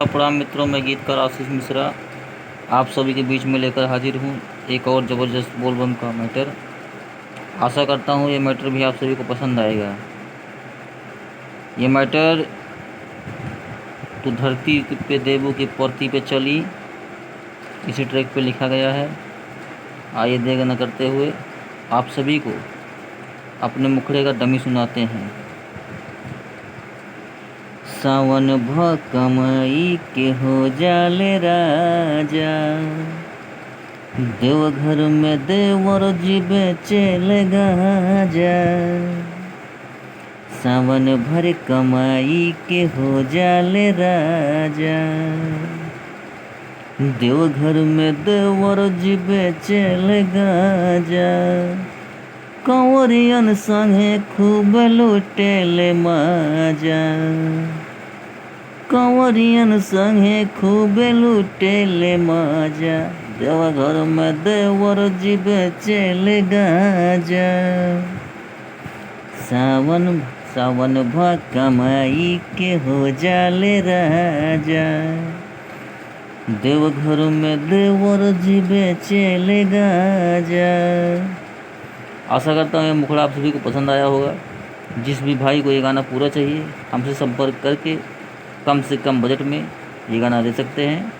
प्रणाम मित्रों, मैं गीतकार आशीष मिश्रा आप सभी के बीच में लेकर हाजिर हूँ एक और ज़बरदस्त बोलबम का मैटर। आशा करता हूँ ये मैटर भी आप सभी को पसंद आएगा। ये मैटर तो धरती पे देवों की परती पे चली इसी ट्रैक पे लिखा गया है। आइए देर न करते हुए आप सभी को अपने मुखड़े का डमी सुनाते हैं। सावन भ कमाई के हो जाले राजा, देवघर में देवर जी बेचेल गाजा। सावन भर कमाई के हो जाले राजा, देवघर में देवर जी बेचेल गाजा। कंवरियन संगे खूब लुटेले माजा, कंवरियन संगे खूब लुटेले माजा। देवघर में देवर जी बेचेल गाजा। सावन भ कमाई के हो जाले राजा, देवघर में देवर जी बेचेल गाजा। आशा करता हूँ ये मुखड़ा आप सभी को पसंद आया होगा। जिस भी भाई को ये गाना पूरा चाहिए हमसे संपर्क करके कम से कम बजट में ये गाना दे सकते हैं।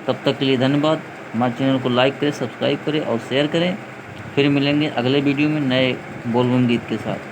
तब तक के लिए धन्यवाद। हमारे चैनल को लाइक करें, सब्सक्राइब करें और शेयर करें। फिर मिलेंगे अगले वीडियो में नए बोलबम गीत के साथ।